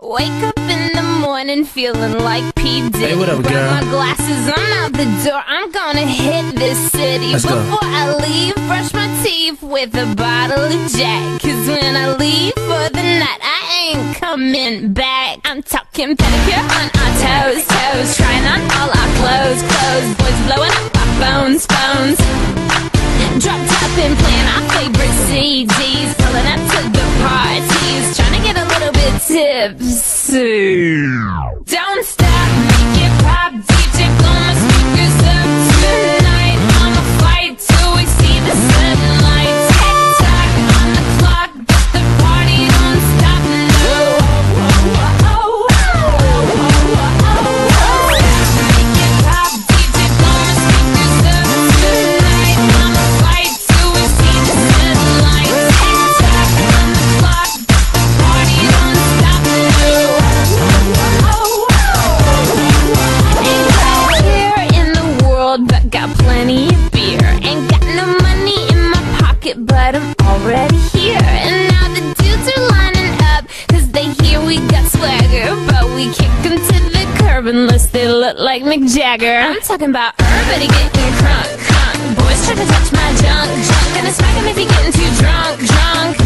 Wake up in the morning feeling like P. Diddy. Hey, what up, Grab girl? my glasses, I'm out the door. I'm gonna hit this city. Let's go. Before I leave, brush my teeth with a bottle of Jack. Cause when I leave for the night, I ain't coming back. I'm talking pedicure on our toes, toes. Trying on all our clothes, clothes. Boys blowing up our phones, phones. Drop top and playing our favorite CDs. Pulling up to the parties, trying to get a little bit tipsy. Don't stop, make it pop, DJ blow my speakers up tonight. I'ma fight till we see the sunlight. Tick tock on the clock, but the party don't stop. No. Make it pop, DJ blow my speakers up tonight. I'ma fight till we see the sunlight. Tick tock on the clock, but the party don't stop. No. Ain't here in the world, but got plenty of beer. Ain't got no money in my pocket, but I'm already here. And now the dudes are lining up, cause they hear we got swagger. But we kick them to the curb unless they look like Mick Jagger. I'm talking about everybody getting crunk, crunk. Boys try to touch my junk, junk. Gonna smack him if he getting too drunk, drunk.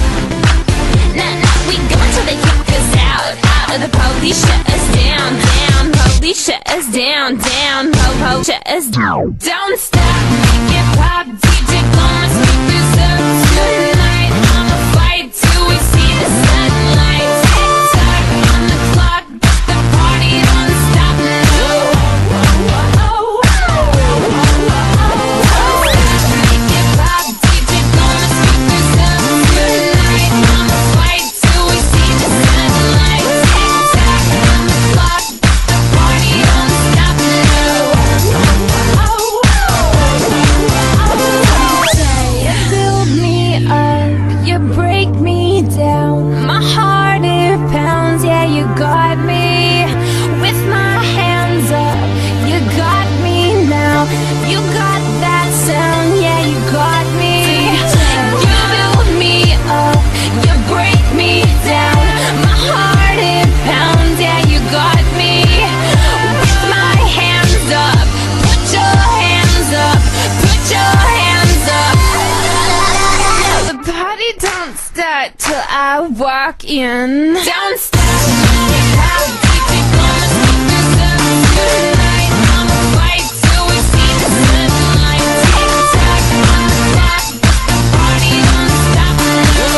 Nah, nah, we go until they kick us out, out. Or the police shut us down, down. Police shut us down, down. Po-po shut us down. Don't stop, make it pop, DJ blow my speakers up tonight. I'ma fight till we see the sunlight. Tick tock on the clock, but the party don't stop. No. Make it pop, DJ blow my speakers up tonight. I'ma fight till we see the sunlight. Tick tock on the clock, but the party don't stop. No. You build me up, you break me down. My heart it pounds, yeah, you got me. With my hands up, you got me now. You got that sound, yeah, you got me. You build me up, you break me down. My heart it pounds, yeah, you got me. With my hands up, put your hands up, put your hands up. The party don't start till I walk in. Don't stop. I'ma fight till we see the sunlight. Tick tock on the clock, but the party don't stop. No.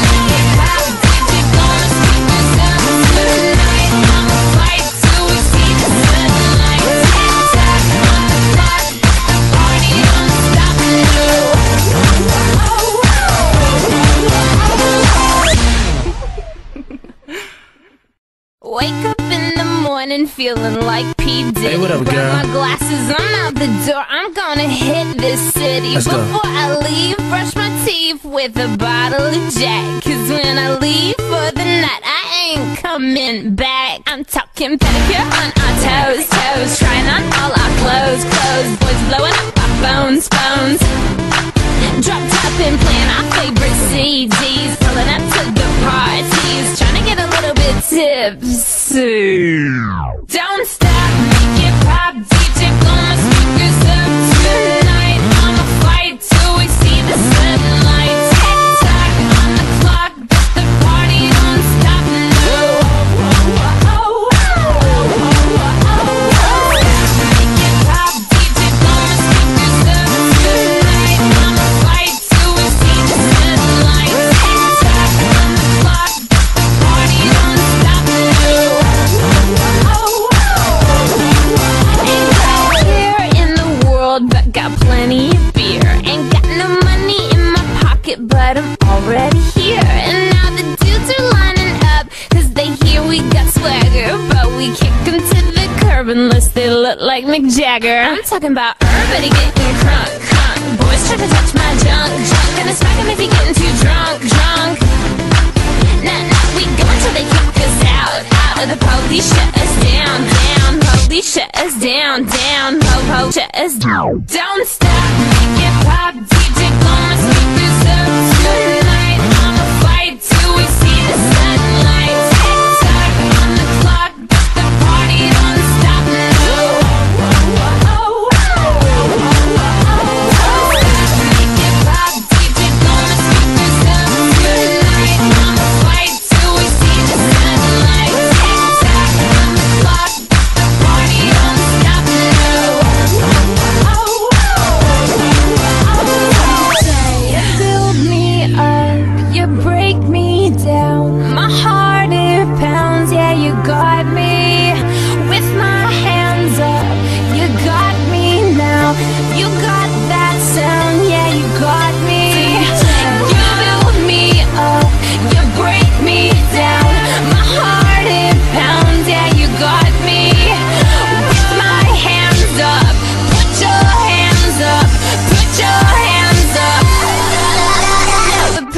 Make it pop, DJ blow my speakers up tonight. I'ma fight till we see the sunlight. Tick tock on the clock, but the party don't stop. No. Wake up in the morning feeling like P. Diddy. Hey, what up, Grab girl? my glasses, I'm out the door. I'm gonna hit this city. Let's go. Before I leave, brush my teeth with a bottle of Jack. Cause when I leave for the night, I ain't coming back. I'm talking pedicure on our toes, toes. Trying on all our clothes, clothes. Boys blowing up our phones, phones. Drop top and playing our favorite CDs. Pulling up to the parties, trying to get a little bit tipsy. Don't stop, make it pop, DJ blow my speakers up tonight. I'ma fight till we see the sunlight. Tick tock on the clock, but the party don't stop. No. Make it pop, DJ blow my speakers up tonight. I'ma fight till we see the sunlight. Tick tock on the clock, but the party don't stop. No. Ain't here in the world, but got plenty of beer. Ain't got no money in my pocket, but I'm already here. And now the dudes are lining up, cause they hear we got swagger. But we kick them to the curb unless they look like Mick Jagger. I'm talking about everybody getting crunk, crunk. Boys try to touch my junk, junk. Gonna smack him if he getting too drunk, drunk. Nah, nah, we go until they kick us out, out. Or the police shut us down, down. Police shut us down, down. Po-po shut us down. Don't stop, make it pop, DJ blow my speakers up tonight.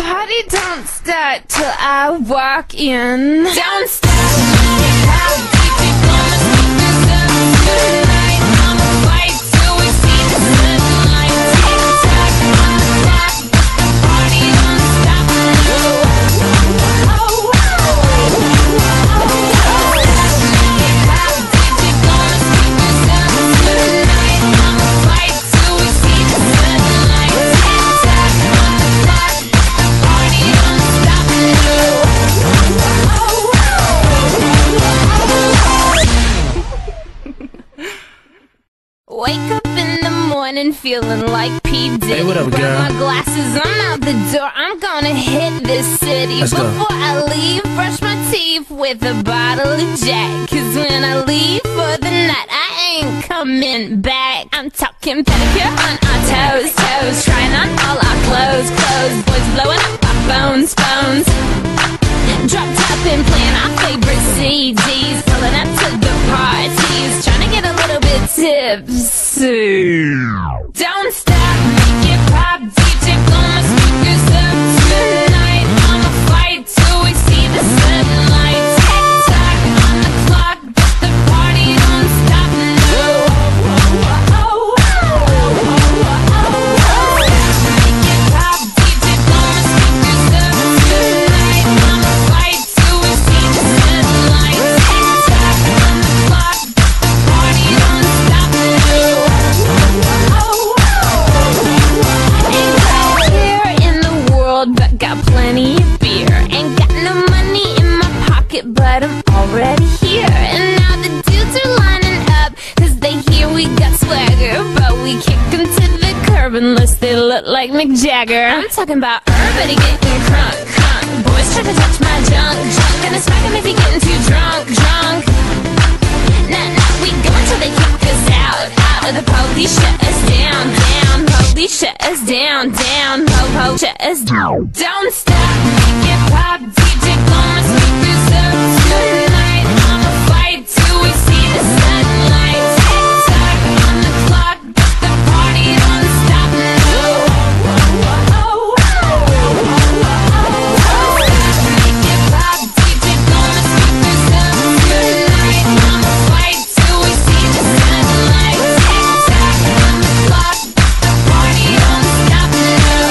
party don't start till I walk in. Don't stop. Tonight I'ma fight till we see the sunlight. Tick-tock on the clock, the party don't stop. Tonight I'ma fight till we see the sunlight. Tick-tock on the clock, the party don't stop. Wake up in the morning feeling like P. Diddy. Hey, what up, girl? Grab my glasses, I'm out the door. I'm gonna hit this city. Let's go. Before I leave, brush my teeth with a bottle of Jack. Cause when I leave for the night, I ain't coming back. I'm talking pedicure on our toes, toes. Trying on all our clothes, clothes. Boys blowing up our phones, phones. Drop top and playing our favorite CDs. Pulling up to the parties, trying to get a little bit tipsy. Don't stop, make it pop, DJ blow my speakers up. Tonight I'ma fight till we see the sunlight. Tick-tock on the clock, but the party don't stop. No. Make it pop, DJ blow my speakers up. Tonight I'ma fight till we see the sunlight. Tick-tock on the clock, but the party don't stop. Ain't out here in the world, but got plenty of beer. Ain't got no money in my pocket, but I'm already here. And now the dudes are lining up, cause they hear we got swagger. But we kick them to the curb unless they look like Mick Jagger. I'm talking about everybody getting crunk, crunk. Boys try to touch my junk, junk. Gonna smack him if he getting too drunk, drunk. Nah, nah, we go until they kick us out, out. Or the police shut us down, down. Police shut us down, down. Po-po shut us down. Don't stop, make it pop, DJ blow my speakers up. Tonight I'ma fight till we see the sunlight. Tick-tock on the clock, but the party don't stop. No. Make it pop, DJ blow my speakers up. Tonight I'ma fight till we see the sunlight. Tick-tock on the clock, but the party don't stop. No.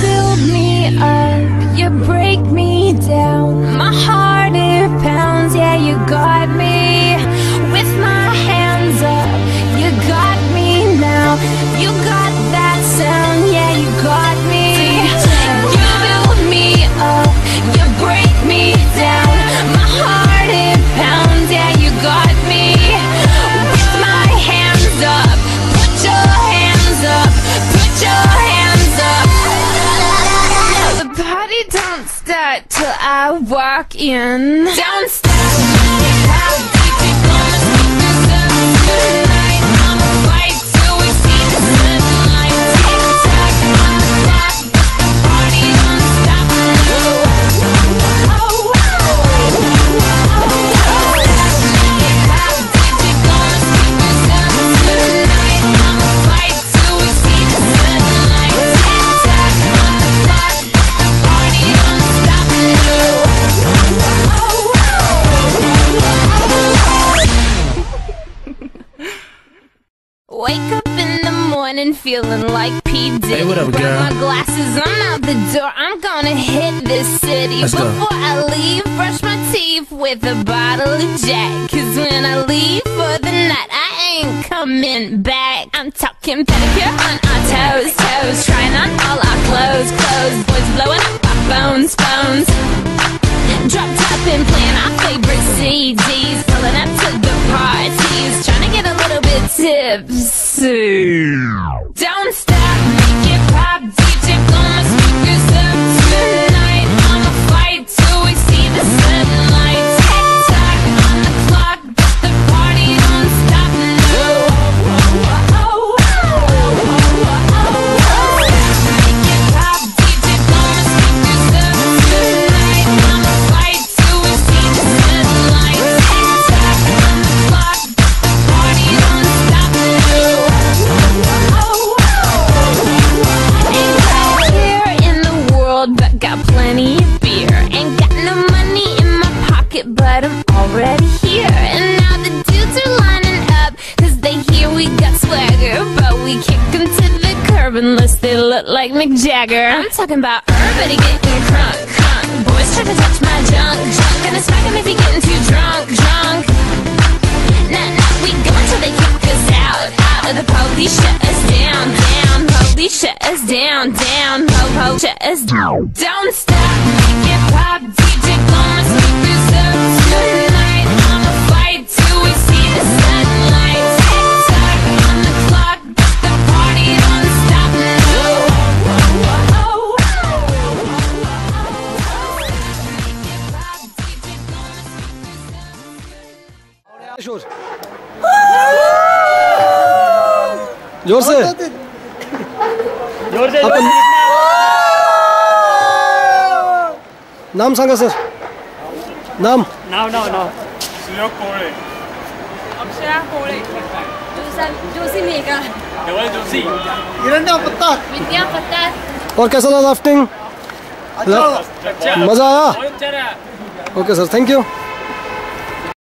Build me up, you break me down. My heart it pounds, yeah, you got me. With my hands up, you got me now. You got that sound, yeah, you got me. You build me up, you break me down. My heart it pounds, yeah, you got me. With my hands up, put your hands up, put your hands up. The party don't start till I walk in. Don't stop. Tonight I'ma fight till we see the sunlight. Tick-tock on the clock, but the party don't stop. Tonight I'ma fight till we see the sunlight. Tick-tock on the clock, but the party don't stop. Wake up in the morning feeling like P. Diddy. Hey, what up, girl? Grab my glasses, I'm out the door. I'm gonna hit this city. Let's go. Before I leave, brush my teeth with a bottle of Jack. Cause when I leave for the night, I ain't coming back. I'm talking pedicure on our toes, toes. Trying on all our clothes, clothes. Boys blowing up our phones, phones. Drop top and playing our favorite CDs. Pulling up to the parties, trying to get a little bit tipsy. Don't stop, make it pop, DJ blow my speakers up. Tonight I'ma fight till we see the sunlight. Tick-tock on the clock, but the party don't stop. No. Make it pop, DJ blow my speakers up. Tonight I'ma fight till we see the sunlight. Tick-tock on the clock, but the party don't stop. No. unless they look like Mick Jagger. I'm talking about everybody getting crunk, crunk. Boys try to touch my junk, junk. Gonna smack him if he getting too drunk, drunk. Nah, nah, we go until they kick us out, out. Or the police shut us down, down. Police shut us down, down. Po, shut us down. Don't stop, make it pop. DJ gonna speak this up tonight. I'ma fight till we see the sunlight. Tick tock on the clock, but the party don't stop. शोर जोर से आपण नाम सांगा sir नाम सुयोग पोळे अक्षरा पोळे जोशी मेघा धवल जोशी हिरण्या पत्ता विद्या पत्ता और कैसा लगा राफ्टिंग अच्छा मजा आया बहुत अच्छा रहा ओके सर थैंक यू